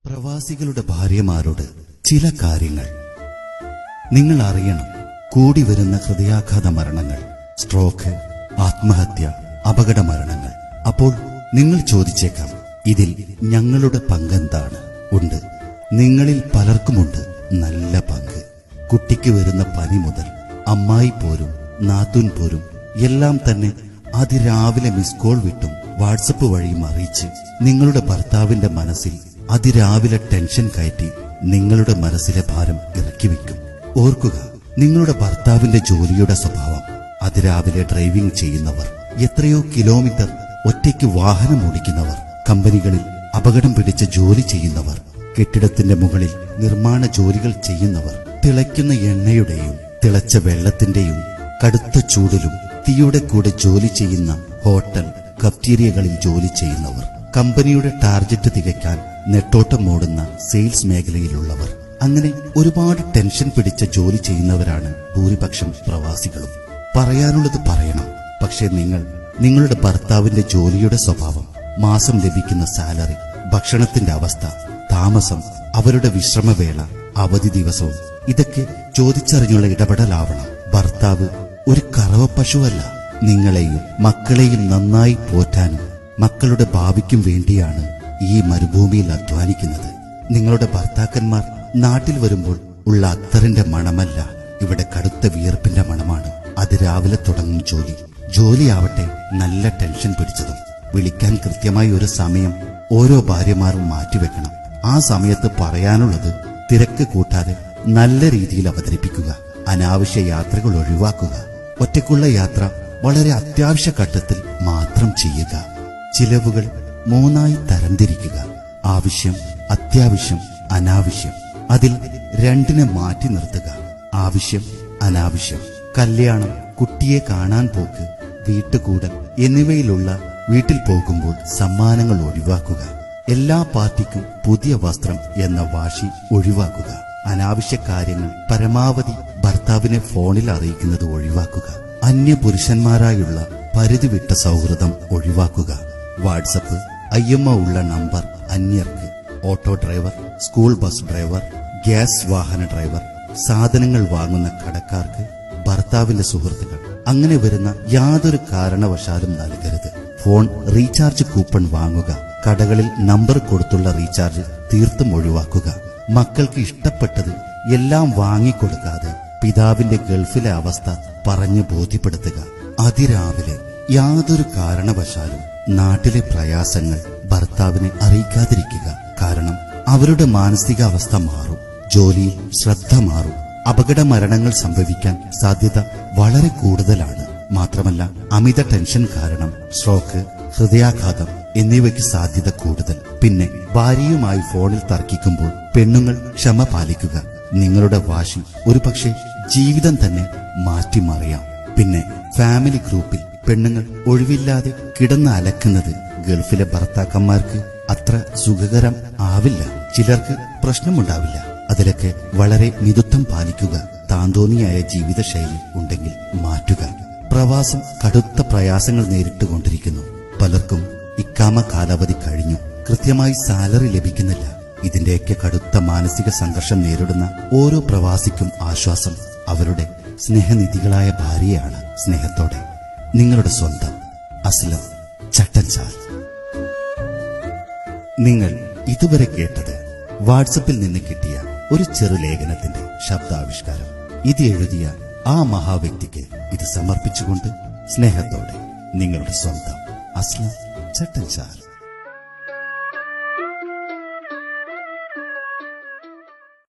പ്രവാസികളുടെ ഭാര്യമാരോട് ചില കാര്യങ്ങൾ നിങ്ങൾ അറിയണം. കൂടി വരുന്ന ഹൃദയാഘാത മരണങ്ങൾ, സ്ട്രോക്ക്, ആത്മഹത്യ, അപകട മരണങ്ങൾ. അപ്പോൾ നിങ്ങൾ ചോദിച്ചേക്കാം, ഇതിൽ ഞങ്ങളുടെ പങ്കെന്താണ്? ഉണ്ട്, നിങ്ങളിൽ പലർക്കുമുണ്ട് നല്ല പങ്ക്. കുട്ടിക്ക് വരുന്ന പനി മുതൽ അമ്മായി പോരും നാത്തൂൻ പോരും എല്ലാം തന്നെ അതിരാവിലെ മിസ് കോൾ വിട്ടും വാട്സപ്പ് വഴിയും അറിയിച്ച് നിങ്ങളുടെ ഭർത്താവിന്റെ മനസ്സിൽ അതിരാവിലെ ടെൻഷൻ കയറ്റി നിങ്ങളുടെ മനസ്സിലെ ഭാരം ഇറക്കി വയ്ക്കും. ഓർക്കുക, നിങ്ങളുടെ ഭർത്താവിന്റെ ജോലിയുടെ സ്വഭാവം. അതിരാവിലെ ഡ്രൈവിംഗ് ചെയ്യുന്നവർ, എത്രയോ കിലോമീറ്റർ ഒറ്റയ്ക്ക് വാഹനം ഓടിക്കുന്നവർ, കമ്പനികളിൽ അപകടം പിടിച്ച ജോലി ചെയ്യുന്നവർ, കെട്ടിടത്തിന്റെ മുകളിൽ നിർമ്മാണ ജോലികൾ ചെയ്യുന്നവർ, തിളയ്ക്കുന്ന എണ്ണയുടെയും തിളച്ച വെള്ളത്തിന്റെയും കടുത്ത ചൂടിലും തീയുടെ കൂടെ ജോലി ചെയ്യുന്ന ഹോട്ടൽ, കഫ്റ്റീരിയകളിൽ ജോലി ചെയ്യുന്നവർ, കമ്പനിയുടെ ടാർഗറ്റ് തികയ്ക്കാൻ നെട്ടോട്ടം ഓടുന്ന സെയിൽസ് മേഖലയിലുള്ളവർ, അങ്ങനെ ഒരുപാട് ടെൻഷൻ പിടിച്ച ജോലി ചെയ്യുന്നവരാണ് ഭൂരിപക്ഷം പ്രവാസികളും. പറയാനുള്ളത് പറയണം. പക്ഷേ നിങ്ങളുടെ ഭർത്താവിന്റെ ജോലിയുടെ സ്വഭാവം, മാസം ലഭിക്കുന്ന സാലറി, ഭക്ഷണത്തിന്റെ അവസ്ഥ, താമസം, അവരുടെ വിശ്രമവേള, അവധി ദിവസവും ഇതൊക്കെ ചോദിച്ചറിഞ്ഞുള്ള ഇടപെടലാവണം. ഭർത്താവ് ഒരു കറവ പശുവല്ല. നിങ്ങളെയും മക്കളെയും നന്നായി പോറ്റാനും മക്കളുടെ ഭാവിക്കും വേണ്ടിയാണ് ഈ മരുഭൂമിയിൽ അധ്വാനിക്കുന്നത്. നിങ്ങളുടെ ഭർത്താക്കന്മാർ നാട്ടിൽ വരുമ്പോൾ ഉള്ള അത്തറിന്റെ മണമല്ല, ഇവിടെ കടുത്ത വിയർപ്പിന്റെ മണമാണ്. അതിരാവിലെ തുടങ്ങും ജോലിയാവട്ടെ നല്ല ടെൻഷൻ പിടിച്ചതും. വിളിക്കാൻ കൃത്യമായി ഒരു സമയം ഓരോ ഭാര്യമാരും മാറ്റിവെക്കണം. ആ സമയത്ത് പറയാനുള്ളത് തിരക്ക് കൂട്ടാതെ നല്ല രീതിയിൽ അവതരിപ്പിക്കുക. അനാവശ്യ യാത്രകൾ ഒഴിവാക്കുക. ഒറ്റയ്ക്കുള്ള യാത്ര വളരെ അത്യാവശ്യ ഘട്ടത്തിൽ മാത്രം ചെയ്യുക. ചിലവുകൾ 3 തരംതിരിക്കുക: ആവശ്യം, അത്യാവശ്യം, അനാവശ്യം. അതിൽ 2 മാറ്റി നിർത്തുക: ആവശ്യം, അനാവശ്യം. കല്യാണം, കുട്ടിയെ കാണാൻ പോക്ക്, വീട്ടുകൂടൽ എന്നിവയിലുള്ള വീട്ടിൽ പോകുമ്പോൾ സമ്മാനങ്ങൾ ഒഴിവാക്കുക. എല്ലാ പാർട്ടിക്കും പുതിയ വസ്ത്രം എന്ന വാശി ഒഴിവാക്കുക. അനാവശ്യ കാര്യങ്ങൾ പരമാവധി ഭർത്താവിനെ ഫോണിൽ അറിയിക്കുന്നത് ഒഴിവാക്കുക. അന്യപുരുഷന്മാരായുള്ള പരിധിവിട്ട സൗഹൃദം ഒഴിവാക്കുക. വാട്സപ്പ്, IMO ഉള്ള നമ്പർ അന്യർക്ക്, auto driver, school bus driver, gas വാഹന ഡ്രൈവർ, സാധനങ്ങൾ വാങ്ങുന്ന കടക്കാർക്ക്, ഭർത്താവിന്റെ സുഹൃത്തുക്കൾ, അങ്ങനെ വരുന്ന യാതൊരു കാരണവശാലും നൽകരുത്. ഫോൺ റീചാർജ് കൂപ്പൺ വാങ്ങുക. കടകളിൽ നമ്പർ കൊടുത്തുള്ള റീചാർജ് തീർത്തും ഒഴിവാക്കുക. മക്കൾക്ക് ഇഷ്ടപ്പെട്ടത് എല്ലാം വാങ്ങിക്കൊടുക്കാതെ പിതാവിന്റെ ഗൾഫിലെ അവസ്ഥ പറഞ്ഞു ബോധ്യപ്പെടുത്തുക. അതിരാവിലെ യാതൊരു കാരണവശാലും നാട്ടിലെ പ്രയാസങ്ങൾ ഭർത്താവിനെ അറിയിക്കാതിരിക്കുക. കാരണം അവരുടെ മാനസികാവസ്ഥ മാറും, ജോലിയിൽ ശ്രദ്ധ മാറും, അപകട മരണങ്ങൾ സംഭവിക്കാൻ സാധ്യത വളരെ കൂടുതലാണ്. മാത്രമല്ല, അമിത ടെൻഷൻ കാരണം സ്ട്രോക്ക്, ഹൃദയാഘാതം എന്നിവയ്ക്ക് സാധ്യത കൂടുതൽ. പിന്നെ ഭാര്യയുമായി ഫോണിൽ തർക്കിക്കുമ്പോൾ പെണ്ണുങ്ങൾ ക്ഷമ പാലിക്കുക. നിങ്ങളുടെ വാശി ഒരുപക്ഷെ ജീവിതം തന്നെ മാറ്റിമറിയാം. പിന്നെ ഫാമിലി ഗ്രൂപ്പിൽ പെണ്ണുങ്ങൾ ഒഴിവില്ലാതെ കിടന്ന് അലക്കുന്നത് ഗൾഫിലെ ഭർത്താക്കന്മാർക്ക് അത്ര സുഖകരം ആവില്ല. ചിലർക്ക് പ്രശ്നമുണ്ടാവില്ല. അതിലൊക്കെ വളരെ മിതത്വം പാലിക്കുക. താന്തോന്നിയായ ജീവിതശൈലി ഉണ്ടെങ്കിൽ മാറ്റുക. പ്രവാസം കടുത്ത പ്രയാസങ്ങൾ നേരിട്ടുകൊണ്ടിരിക്കുന്നു. പലർക്കും ഇക്കാമ കാലാവധി കഴിഞ്ഞു, കൃത്യമായി സാലറി ലഭിക്കുന്നില്ല. ഇതിന്റെയൊക്കെ കടുത്ത മാനസിക സംഘർഷം നേരിടുന്ന ഓരോ പ്രവാസിക്കും ആശ്വാസം അവരുടെ സ്നേഹനിധികളായ ഭാര്യയാണ്. സ്നേഹത്തോടെ നിങ്ങളുടെ സ്വന്തം അസ്ലം ചട്ടൻചാൽ. നിങ്ങൾ ഇതുവരെ കേട്ടത് വാട്സപ്പിൽ നിന്ന് കിട്ടിയ ഒരു ചെറു ലേഖനത്തിന്റെ ശബ്ദാവിഷ്കാരം. ഇത് എഴുതിയ ആ മഹാവ്യക്തിക്ക് ഇത് സമർപ്പിച്ചുകൊണ്ട് സ്നേഹത്തോടെ നിങ്ങളുടെ സ്വന്തം അസ്ലം ചട്ടൻചാൽ.